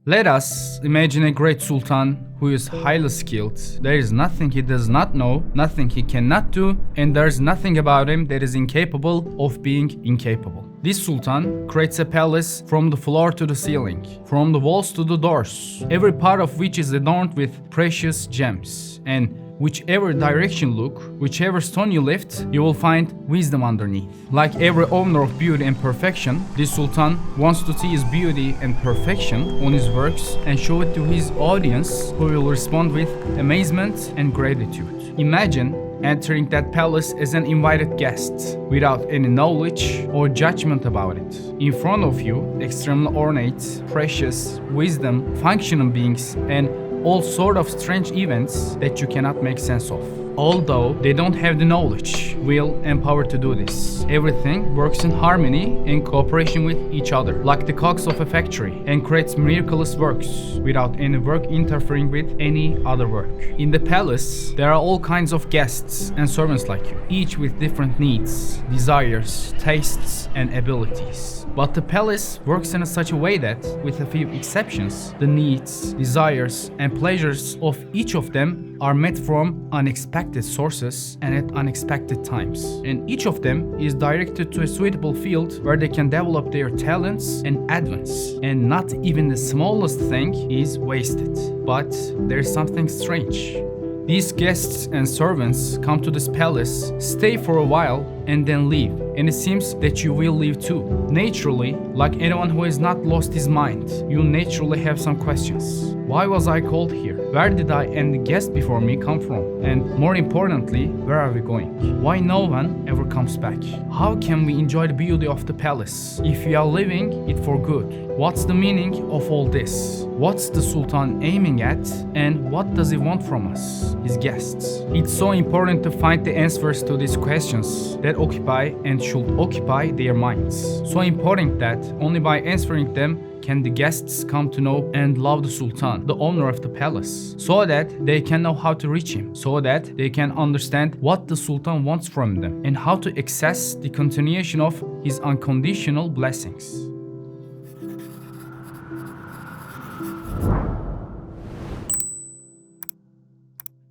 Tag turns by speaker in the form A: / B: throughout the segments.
A: Let us imagine a great sultan who is highly skilled. There is nothing he does not know, nothing he cannot do, and there is nothing about him that is incapable of being incapable. This sultan creates a palace from the floor to the ceiling, from the walls to the doors, every part of which is adorned with precious gems. And whichever direction you look, whichever stone you lift, you will find wisdom underneath. Like every owner of beauty and perfection, this sultan wants to see his beauty and perfection on his works and show it to his audience, who will respond with amazement and gratitude. Imagine entering that palace as an invited guest, without any knowledge or judgment about it. In front of you, extremely ornate, precious, wisdom, functional beings, and all sort of strange events that you cannot make sense of. Although they don't have the knowledge, will, and power to do this. Everything works in harmony and cooperation with each other, like the cogs of a factory, and creates miraculous works without any work interfering with any other work. In the palace, there are all kinds of guests and servants like you, each with different needs, desires, tastes, and abilities. But the palace works in such a way that, with a few exceptions, the needs, desires, and pleasures of each of them are met from unexpected sources and at unexpected times. And each of them is directed to a suitable field where they can develop their talents and advance. And not even the smallest thing is wasted. But there is something strange. These guests and servants come to this palace, stay for a while, and then leave. And it seems that you will leave too. Naturally, like anyone who has not lost his mind, you naturally have some questions. Why was I called here? Where did I and the guest before me come from? And more importantly, where are we going? Why no one ever comes back? How can we enjoy the beauty of the palace if we are leaving it for good? What's the meaning of all this? What's the sultan aiming at? And what does he want from us, his guests? It's so important to find the answers to these questions that occupy and should occupy their minds. So important that only by answering them can the guests come to know and love the sultan, the owner of the palace, so that they can know how to reach him, so that they can understand what the sultan wants from them and how to access the continuation of his unconditional blessings.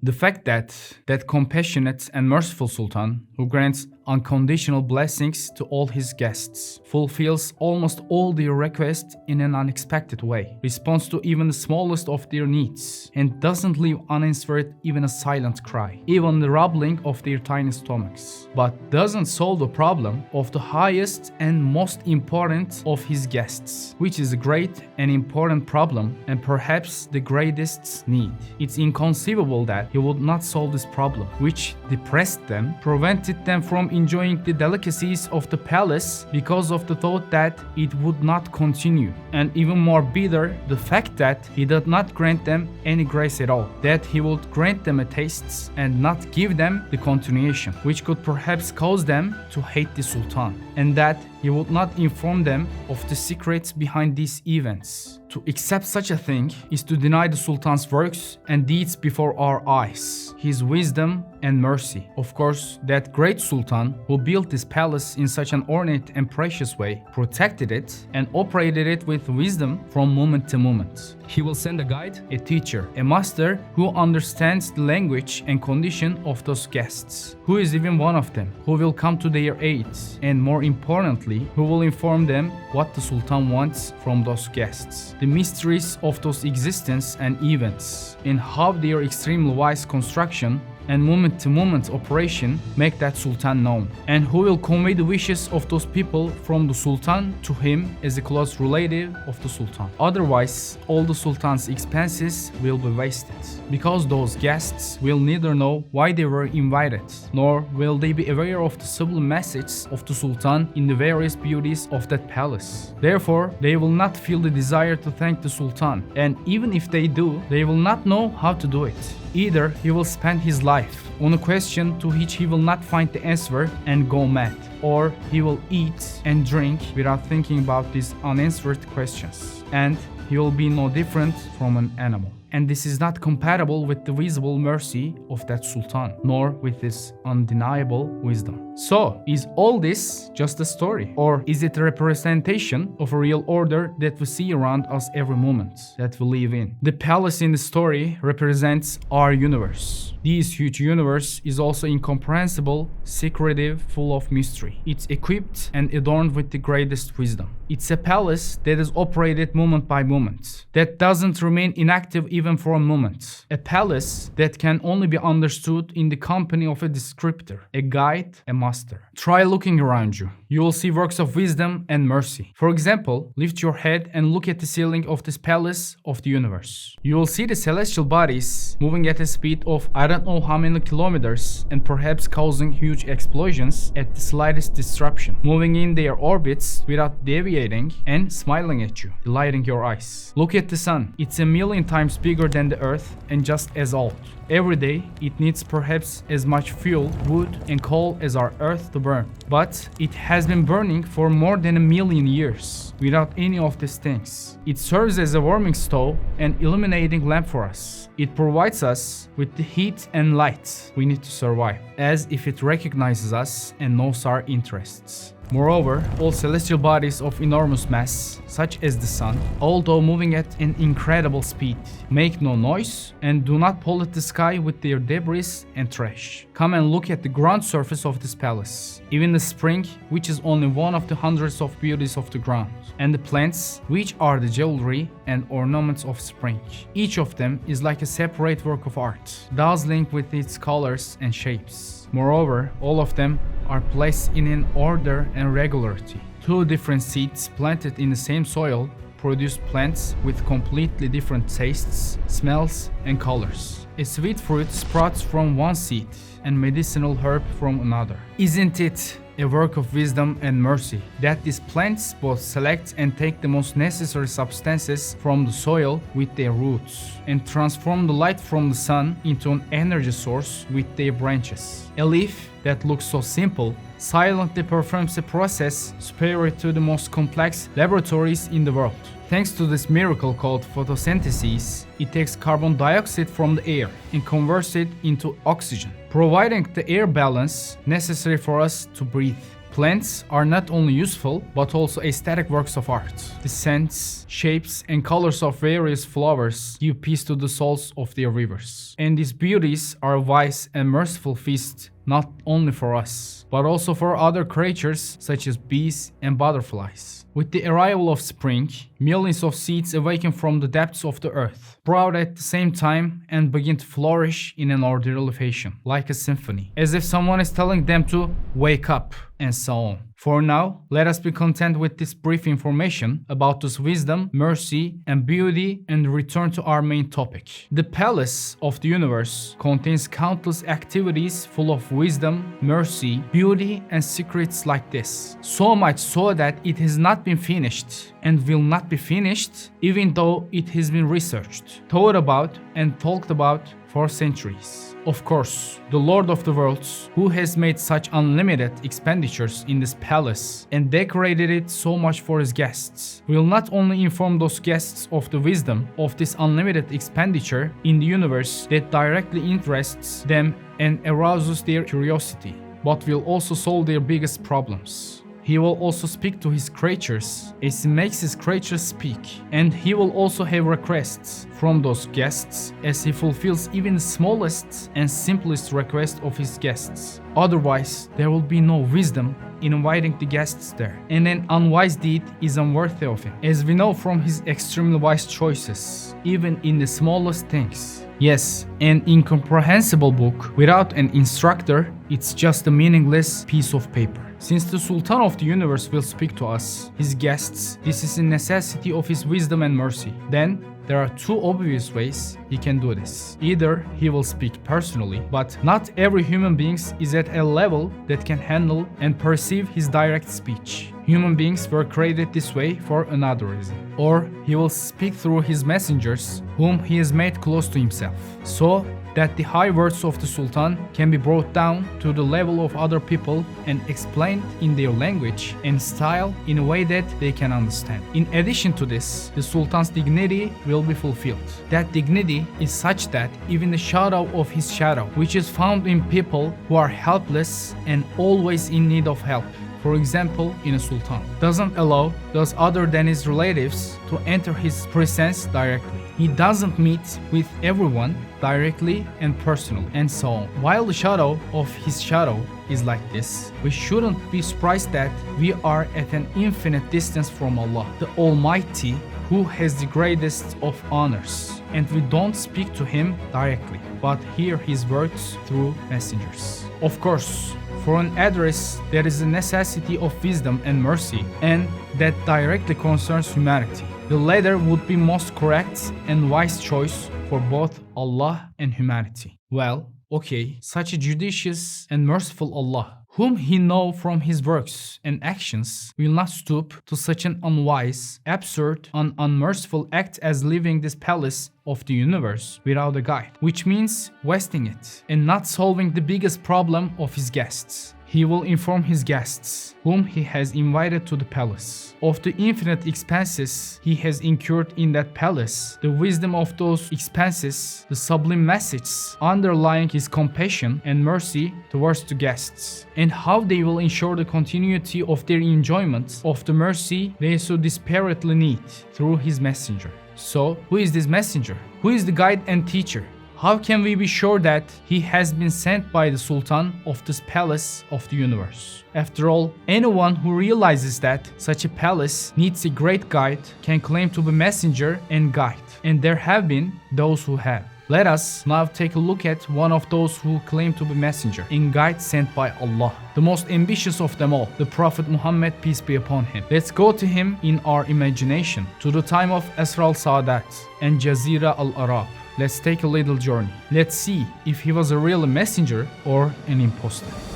A: The fact that compassionate and merciful sultan, who grants unconditional blessings to all his guests, fulfills almost all their requests in an unexpected way, responds to even the smallest of their needs, and doesn't leave unanswered even a silent cry, even the rumbling of their tiny stomachs, but doesn't solve the problem of the highest and most important of his guests, which is a great and important problem and perhaps the greatest need. It's inconceivable that he would not solve this problem, which depressed them, prevented them from enjoying the delicacies of the palace because of the thought that it would not continue. And even more bitter, the fact that he did not grant them any grace at all, that he would grant them a taste and not give them the continuation, which could perhaps cause them to hate the sultan, and that he would not inform them of the secrets behind these events. To accept such a thing is to deny the sultan's works and deeds before our eyes, his wisdom and mercy. Of course, that great sultan who built this palace in such an ornate and precious way, protected it and operated it with wisdom from moment to moment. He will send a guide, a teacher, a master who understands the language and condition of those guests, who is even one of them, who will come to their aid, and more importantly, who will inform them what the sultan wants from those guests, the mysteries of those existence and events, and how their extremely wise construction and moment-to-moment operation make that sultan known, and who will convey the wishes of those people from the sultan to him as a close relative of the sultan. Otherwise, all the sultan's expenses will be wasted, because those guests will neither know why they were invited, nor will they be aware of the subtle message of the sultan in the various beauties of that palace. Therefore, they will not feel the desire to thank the sultan, and even if they do, they will not know how to do it. Either he will spend his life on a question to which he will not find the answer and go mad, or he will eat and drink without thinking about these unanswered questions, and he will be no different from an animal. and this is not compatible with the visible mercy of that sultan, nor with his undeniable wisdom. So, is all this just a story? Or is it a representation of a real order that we see around us every moment that we live in? The palace in the story represents our universe. This huge universe is also incomprehensible, secretive, full of mystery. It's equipped and adorned with the greatest wisdom. It's a palace that is operated moment by moment, that doesn't remain inactive even for a moment. A palace that can only be understood in the company of a descriptor, a guide, a master. Try looking around you. You will see works of wisdom and mercy. For example, lift your head and look at the ceiling of this palace of the universe. You will see the celestial bodies moving at a speed of I don't know how many kilometers and perhaps causing huge explosions at the slightest disruption, moving in their orbits without deviating and smiling at you, delighting your eyes. Look at the sun. It's a million times bigger than the earth and just as old. Every day, it needs perhaps as much fuel, wood, and coal as our earth to burn. But it has been burning for more than 1,000,000 years without any of these things. It serves as a warming stove and illuminating lamp for us. It provides us with the heat and light we need to survive, as if it recognizes us and knows our interests. Moreover, all celestial bodies of enormous mass, such as the sun, although moving at an incredible speed, make no noise and do not pollute the sky with their debris and trash. Come and look at the ground surface of this palace. Even the spring, which is only one of the hundreds of beauties of the ground, and the plants, which are the jewelry and ornaments of spring. Each of them is like a separate work of art, dazzling with its colors and shapes. Moreover, all of them are placed in an order and regularity. Two different seeds planted in the same soil produce plants with completely different tastes, smells, and colors. A sweet fruit sprouts from one seed and medicinal herb from another. Isn't it a work of wisdom and mercy that these plants both select and take the most necessary substances from the soil with their roots and transform the light from the sun into an energy source with their branches? A leaf that looks so simple silently performs a process superior to the most complex laboratories in the world. Thanks to this miracle called photosynthesis, it takes carbon dioxide from the air and converts it into oxygen, providing the air balance necessary for us to breathe. Plants are not only useful, but also aesthetic works of art. The scents, shapes, and colors of various flowers give peace to the souls of their rivers. And these beauties are a wise and merciful feast not only for us, but also for other creatures such as bees and butterflies. With the arrival of spring, millions of seeds awaken from the depths of the earth, sprout at the same time and begin to flourish in an orderly fashion, like a symphony, as if someone is telling them to wake up, and so on. For now, let us be content with this brief information about this wisdom, mercy, and beauty and return to our main topic. The palace of the universe contains countless activities full of wisdom, mercy, beauty, and secrets like this. So much so that it has not been finished and will not be finished even though it has been researched, thought about, and talked about for centuries. Of course, the Lord of the Worlds, who has made such unlimited expenditures in this palace and decorated it so much for his guests, will not only inform those guests of the wisdom of this unlimited expenditure in the universe that directly interests them and arouses their curiosity, but will also solve their biggest problems. He will also speak to his creatures as he makes his creatures speak, and he will also have requests from those guests as he fulfills even the smallest and simplest request of his guests. Otherwise, there will be no wisdom in inviting the guests there, and an unwise deed is unworthy of him, as we know from his extremely wise choices, even in the smallest things. Yes, an incomprehensible book without an instructor, it's just a meaningless piece of paper. Since the Sultan of the universe will speak to us, his guests, this is a necessity of his wisdom and mercy. Then, there are two obvious ways he can do this. Either he will speak personally, but not every human being is at a level that can handle and perceive his direct speech. Human beings were created this way for another reason. Or he will speak through his messengers, whom he has made close to himself. So, that the high words of the Sultan can be brought down to the level of other people and explained in their language and style in a way that they can understand. In addition to this, the Sultan's dignity will be fulfilled. That dignity is such that even the shadow of his shadow, which is found in people who are helpless and always in need of help, for example, in a sultan, doesn't allow those other than his relatives to enter his presence directly. He doesn't meet with everyone directly and personally, and so on. While the shadow of his shadow is like this, we shouldn't be surprised that we are at an infinite distance from Allah, the Almighty, who has the greatest of honors, and we don't speak to him directly, but hear his words through messengers. Of course, for an address, there is a necessity of wisdom and mercy, and that directly concerns humanity. The latter would be most correct and wise choice for both Allah and humanity. Well, okay, such a judicious and merciful Allah, whom he knows from his works and actions, will not stoop to such an unwise, absurd, and unmerciful act as leaving this palace of the universe without a guide, which means wasting it and not solving the biggest problem of his guests. He will inform his guests, whom he has invited to the palace, of the infinite expenses he has incurred in that palace, the wisdom of those expenses, the sublime messages underlying his compassion and mercy towards the guests, and how they will ensure the continuity of their enjoyment of the mercy they so desperately need through his messenger. So, who is this messenger? Who is the guide and teacher? How can we be sure that he has been sent by the Sultan of this palace of the universe? After all, anyone who realizes that such a palace needs a great guide can claim to be messenger and guide, and there have been those who have. Let us now take a look at one of those who claim to be messenger and guide sent by Allah, the most ambitious of them all, the Prophet Muhammad, peace be upon him. Let's go to him in our imagination, to the time of Asr al-Saadat and Jazira al-Arab. Let's take a little journey. Let's see if he was a real messenger or an impostor.